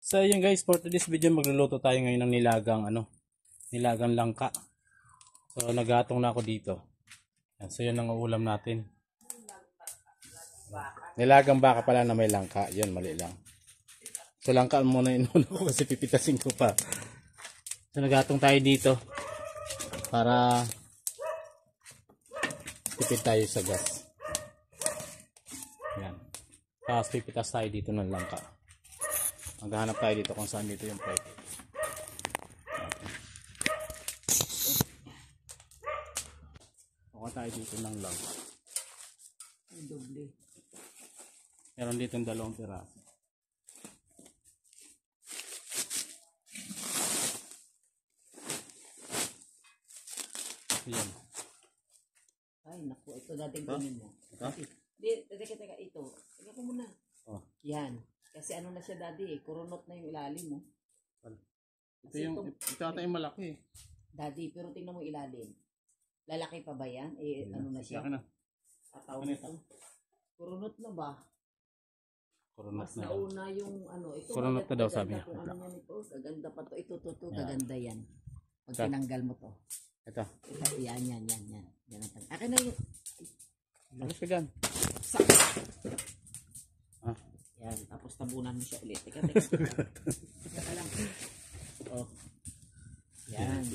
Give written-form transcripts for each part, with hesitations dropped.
So yun guys, for today's video magluluto tayo ngayon ng nilagang langka. So nagatong na ako dito. So yun ang ulam natin. Nilagang baka pala na may langka. Yun, mali lang. So langkaan muna yun ko kasi pipitasin ko pa. So nagatong tayo dito para tipid tayo sa gas. Yan. Tapos pipitas tayo dito ng langka. Maghahanap tayo dito kung saan dito yung pwede. Kuha tayo dito ng langka. Doble. Meron dito yung 2 piraso. Yan. Ay, naku. Ito dating kunin mo. Ito? Teka. Ito. Teka ko muna. Oh. Yan. Kasi ano na siya, daddy, kurunot na yung ilalim mo. Ito ata yung malaki. Daddy, pero tingnan mo ilalim. Lalaki pa ba yan? Eh, ano na siya? Laki na. Ataw na ito. Kurunot na ba? Kurunot Mas na. nauna yung ano. Ito, Kurunot na daw sabi niya. Kung ano yan ito. Kaganda pa to. Ito. Yan. Kaganda yan. Pag tinanggal mo to. Ito. Yan. Yan ang akin na yung... Alis ka dyan. Yan. Tapos tabunan mo siya ulit. Teka. Teka lang. Oh. Yan.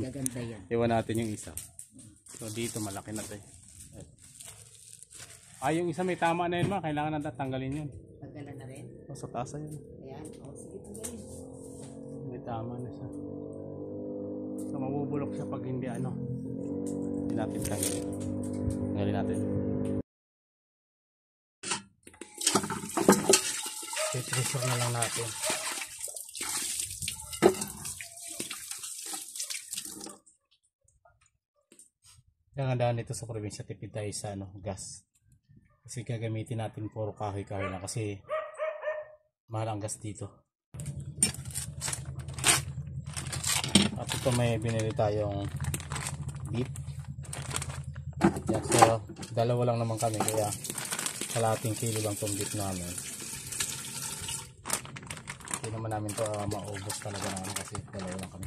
Gaganda yan. Iwan natin yung isa. So dito malaki na ito. Yung isa may tama na yun ma. Kailangan na tanggalin yun. Tanggalan na rin. Sa tasa yun. Ayan. Sige, tanggalin. May tama na siya. So mabubulok siya pag hindi hindi natin tanggalin. Tanggalin natin. I-pressure na lang natin. Gagandaan dito sa probinsya, tipid tayo sa gas. Kasi gagamitin natin puro kahoy-kahoy na kasi mahal ang gas dito. At ito may binili tayong beef. Yan, so dalawa lang naman kami kaya kalahating kilo lang itong beef namin. Hindi naman namin ito maubos talaga kasi dalawa lang kami.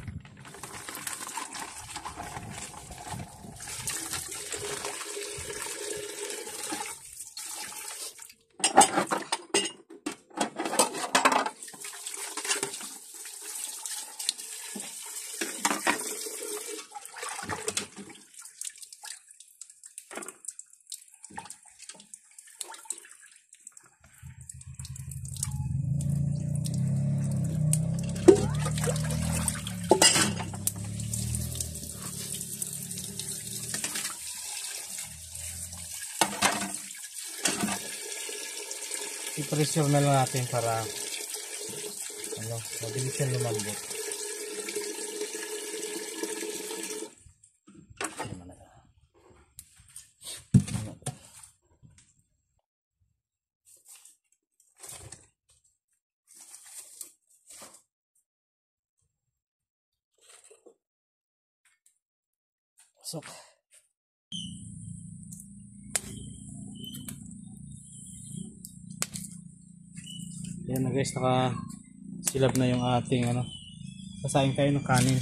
I-pressure na lang natin para mabilis yan lumambot. Pasok. Yan na guys, naka-silab na yung ating sasayin tayo ng kanin.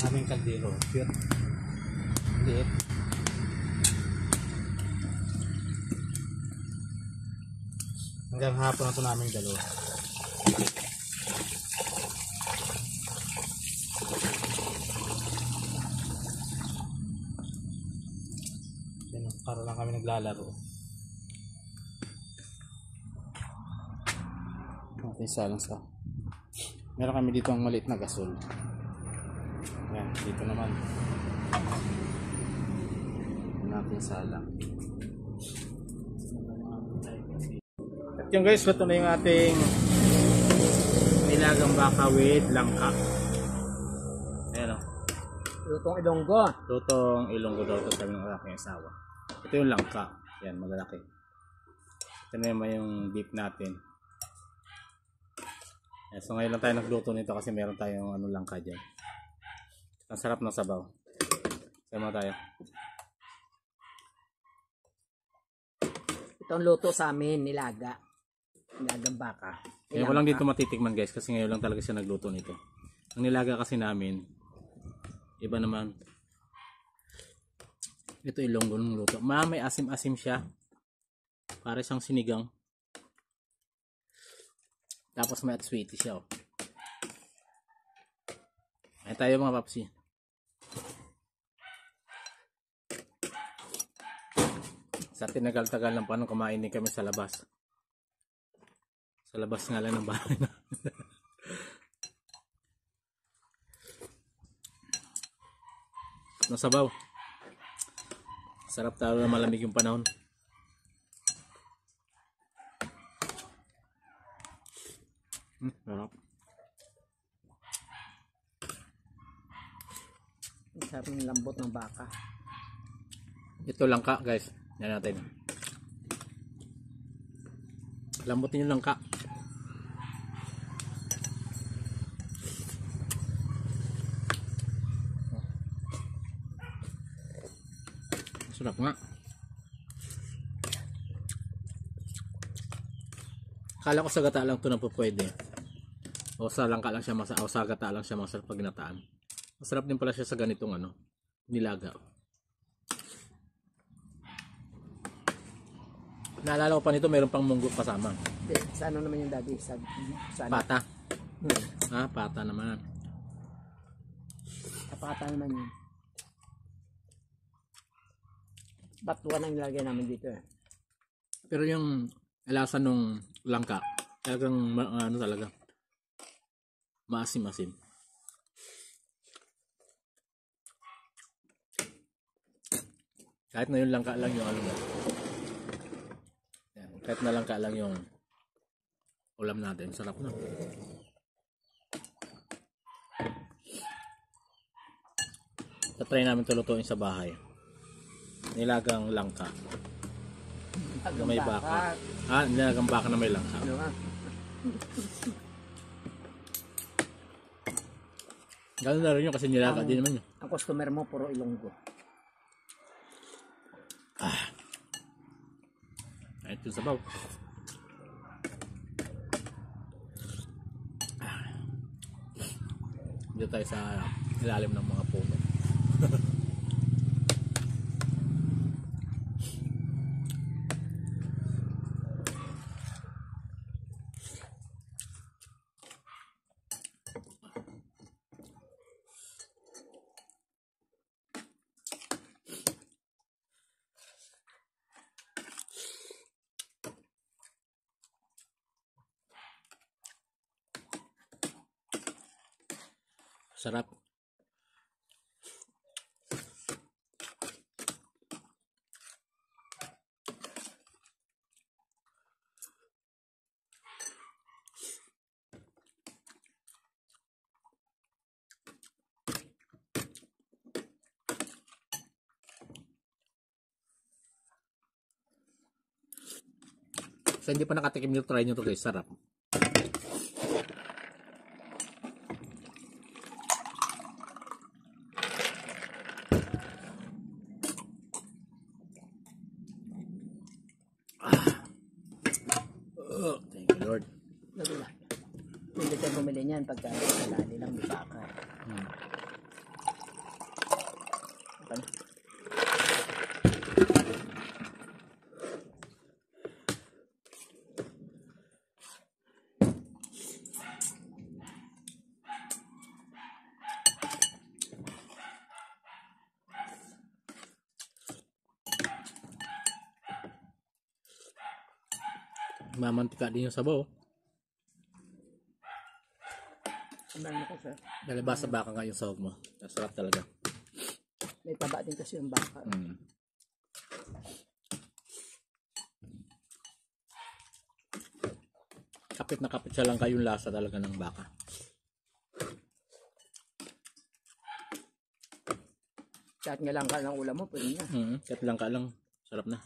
Aming kaldero, pure. Liit. Hanggang hapon na ito namin dalawa. Para lang kami naglalaro. Natin salang sa. Meron kami dito ang maliit na gasol. Yan, dito naman. Natin salang. At yung guys, ito na yung ating nilagang baka with langka. Ayan o. Lutong Ilonggo. Lutong Ilonggo daw ito sabi ng aking asawa. Ito yung langka. Yan, malalaki. Ito na yung beef natin. Yan, so ngayon lang tayo nagluto nito kasi meron tayong langka dyan. Ang sarap ng sabaw. Sama tayo. Ito ang luto sa amin, nilaga. Nilagang baka. Kaya walang dito matitikman guys kasi ngayon lang talaga siya nagluto nito. Ang nilaga kasi namin, iba naman. Ito ilonggo ng luto. May asim-asim siya. Para siyang sinigang. Tapos may at sweetie siya. Oh. Ay tayo mga papsi. Sa tinagal-tagal ng panong kumain din kami sa labas. Sa labas nga lang ng bahay na. Nasabaw. Sarap talo na malamig yung panahon. Sarap. Sarap ng lambot ng baka. Ito langka guys. Yan natin. Lambutin yung langka. Sarap nga. Kala ko sa gata lang ito na po pwede. O sa langka lang siya masarap. O sa gata lang siya masarap pag ginataan. Masarap din pala siya sa ganitong ano, nilaga. Naalala ko pa nito, mayroon pang munggo kasama. Sa ano naman yung daddy? Sa Pata. Pata naman. Sa pata naman yun. Batuan ang nilagay namin dito eh. Pero yung lasa nung langka, talagang ano talaga, maasim-asim. Kahit na yung langka lang yung ano mo. Kahit na langka lang yung ulam natin, sarap na. Tatry namin tulutuin sa bahay. Nilagang langka. Na may baka. Nilagang baka na may langka. Ano nga? Ganun na rin yun kasi nilaga din naman yun. Ang customer mo puro Ilonggo. Ito sa sabaw. Dito tayo sa ilalim ng mga puno. Sarap. Sa hindi pa nakatikim nyo, try nyo to guys. Sarap. Thank you Lord. Hindi tayo bumili niyan pagka lali lang may baka. Mamantika din yung sabaw. Ano ko sir? Lalabas sa baka nga yung sahog mo. Sarap talaga. May taba din kasi yung baka. Kapit na kapit siya lang kayong lasa talaga ng baka. Kahit nga lang ka ng ulam mo, pwede na. Kahit lang ka lang, sarap na.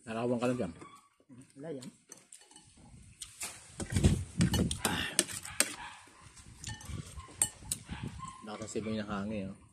Nakakawang ka lang dyan. Wala yan. Nakakasibo yung hangin. Oh.